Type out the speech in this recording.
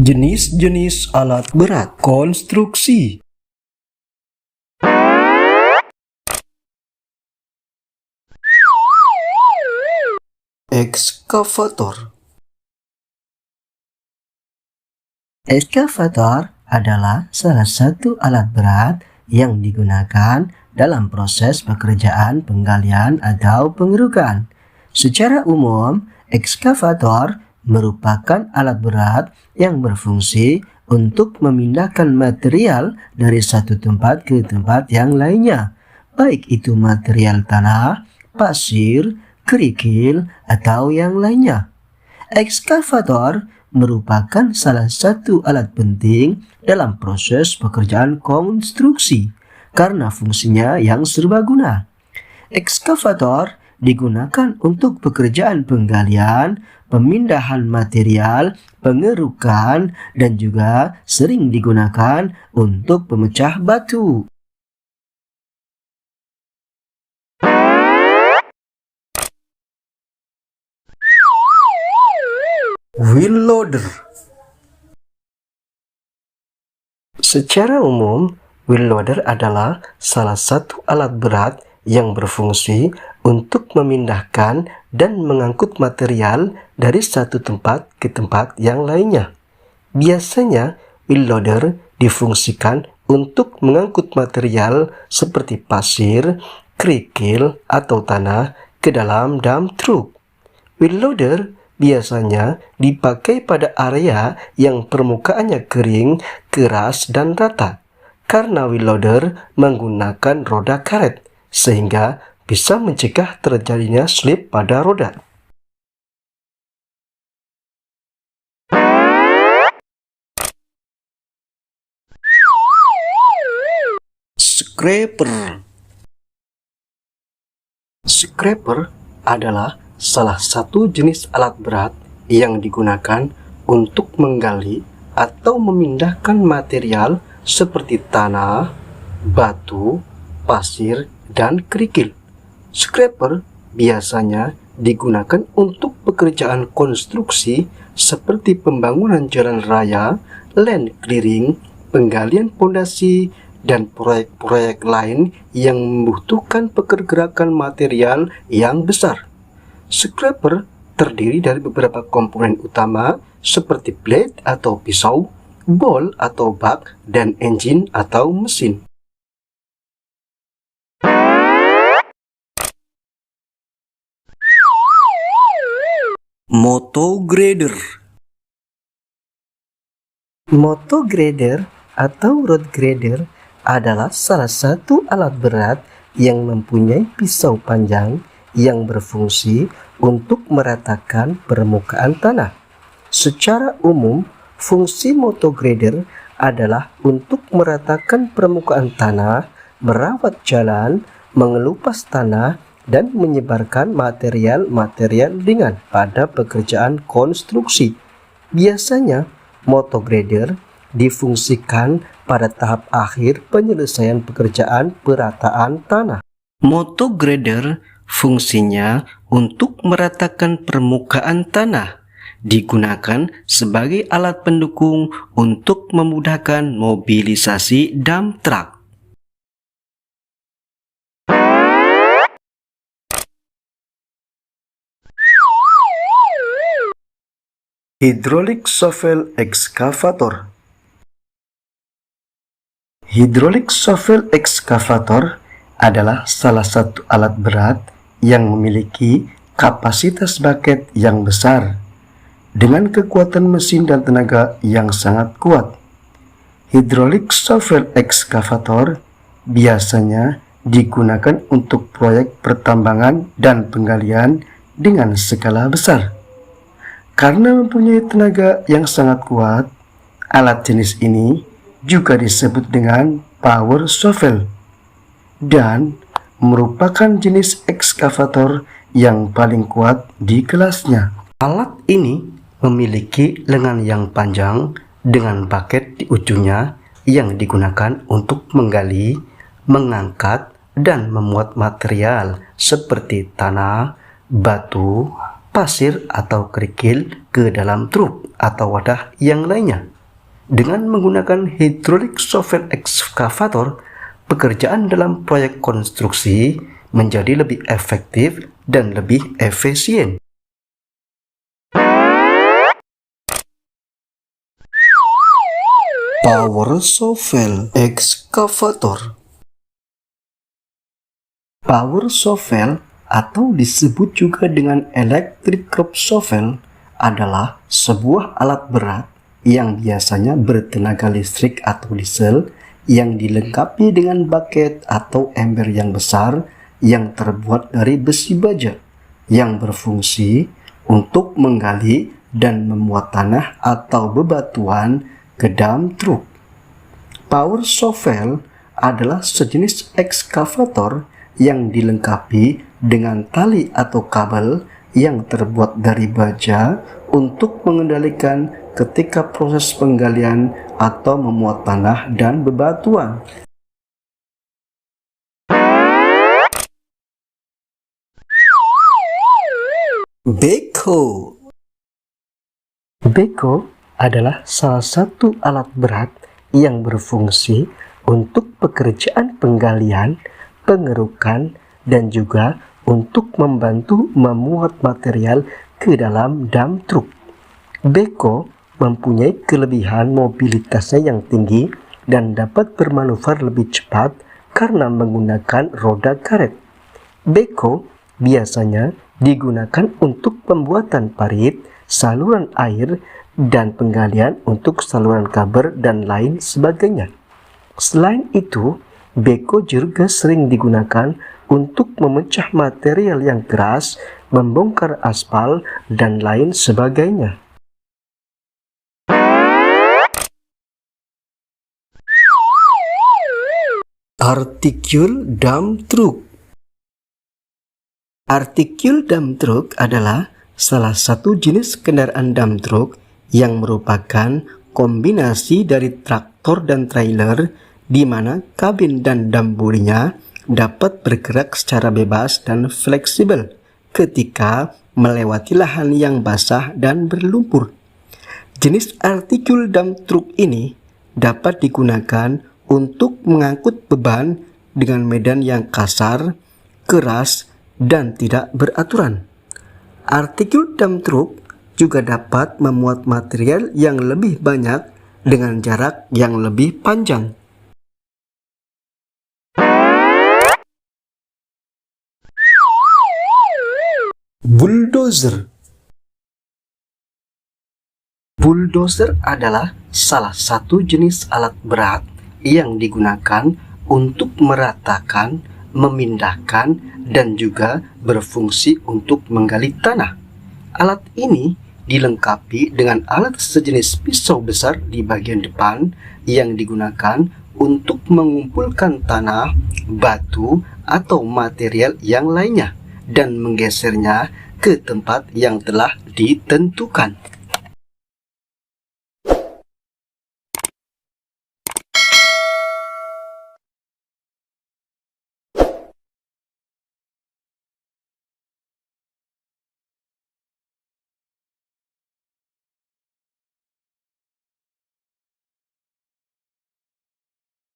Jenis-jenis alat berat konstruksi. Ekskavator. Ekskavator adalah salah satu alat berat yang digunakan dalam proses pekerjaan penggalian atau pengerukan. Secara umum, ekskavator merupakan alat berat yang berfungsi untuk memindahkan material dari satu tempat ke tempat yang lainnya, baik itu material tanah, pasir, kerikil, atau yang lainnya. Ekskavator merupakan salah satu alat penting dalam proses pekerjaan konstruksi karena fungsinya yang serbaguna. Ekskavator digunakan untuk pekerjaan penggalian, pemindahan material, pengerukan, dan juga sering digunakan untuk pemecah batu. Wheel loader. Secara umum, wheel loader adalah salah satu alat berat yang berfungsi untuk memindahkan dan mengangkut material dari satu tempat ke tempat yang lainnya. Biasanya, wheel loader difungsikan untuk mengangkut material seperti pasir, kerikil, atau tanah ke dalam dump truck. Wheel loader biasanya dipakai pada area yang permukaannya kering, keras, dan rata. Karena wheel loader menggunakan roda karet, sehingga bisa mencegah terjadinya slip pada roda. Scraper. Scraper adalah salah satu jenis alat berat yang digunakan untuk menggali atau memindahkan material seperti tanah, batu, pasir, dan kerikil. Scraper biasanya digunakan untuk pekerjaan konstruksi seperti pembangunan jalan raya, land clearing, penggalian pondasi, dan proyek-proyek lain yang membutuhkan pergerakan material yang besar. Scraper terdiri dari beberapa komponen utama seperti blade atau pisau, ball atau bak, dan engine atau mesin. Motograder. Motograder atau road grader adalah salah satu alat berat yang mempunyai pisau panjang yang berfungsi untuk meratakan permukaan tanah. Secara umum, fungsi motograder adalah untuk meratakan permukaan tanah, merawat jalan, mengelupas tanah, dan menyebarkan material-material ringan pada pekerjaan konstruksi. Biasanya, motograder difungsikan pada tahap akhir penyelesaian pekerjaan perataan tanah. Motograder fungsinya untuk meratakan permukaan tanah, digunakan sebagai alat pendukung untuk memudahkan mobilisasi dump truck. Hydraulic shovel excavator. Hydraulic shovel excavator adalah salah satu alat berat yang memiliki kapasitas bucket yang besar dengan kekuatan mesin dan tenaga yang sangat kuat. Hydraulic shovel excavator biasanya digunakan untuk proyek pertambangan dan penggalian dengan skala besar. Karena mempunyai tenaga yang sangat kuat, alat jenis ini juga disebut dengan power shovel dan merupakan jenis ekskavator yang paling kuat di kelasnya. Alat ini memiliki lengan yang panjang dengan bucket di ujungnya yang digunakan untuk menggali, mengangkat, dan memuat material seperti tanah, batu, pasir atau kerikil ke dalam truk atau wadah yang lainnya. Dengan menggunakan hydraulic shovel excavator, pekerjaan dalam proyek konstruksi menjadi lebih efektif dan lebih efisien. Power shovel excavator. Power shovel atau disebut juga dengan electric crop shovel adalah sebuah alat berat yang biasanya bertenaga listrik atau diesel yang dilengkapi dengan bucket atau ember yang besar yang terbuat dari besi baja yang berfungsi untuk menggali dan memuat tanah atau bebatuan ke dump truck. Power shovel adalah sejenis ekskavator yang dilengkapi dengan tali atau kabel yang terbuat dari baja untuk mengendalikan ketika proses penggalian atau memuat tanah dan bebatuan. Backhoe. Backhoe adalah salah satu alat berat yang berfungsi untuk pekerjaan penggalian, pengerukan, dan juga untuk membantu memuat material ke dalam dump truck. Backhoe mempunyai kelebihan mobilitasnya yang tinggi dan dapat bermanuver lebih cepat karena menggunakan roda karet. Backhoe biasanya digunakan untuk pembuatan parit, saluran air, dan penggalian untuk saluran kabel dan lain sebagainya. Selain itu, backhoe juga sering digunakan untuk memecah material yang keras, membongkar aspal, dan lain sebagainya. Articule dump truck. Articule dump truck adalah salah satu jenis kendaraan dump truck yang merupakan kombinasi dari traktor dan trailer di mana kabin dan dump bodinya dapat bergerak secara bebas dan fleksibel ketika melewati lahan yang basah dan berlumpur. Jenis articule dump truck ini dapat digunakan untuk mengangkut beban dengan medan yang kasar, keras, dan tidak beraturan. Articule dump truck juga dapat memuat material yang lebih banyak dengan jarak yang lebih panjang. Bulldozer. Bulldozer adalah salah satu jenis alat berat yang digunakan untuk meratakan, memindahkan, dan juga berfungsi untuk menggali tanah. Alat ini dilengkapi dengan alat sejenis pisau besar di bagian depan yang digunakan untuk mengumpulkan tanah, batu, atau material yang lainnya dan menggesernya ke tempat yang telah ditentukan.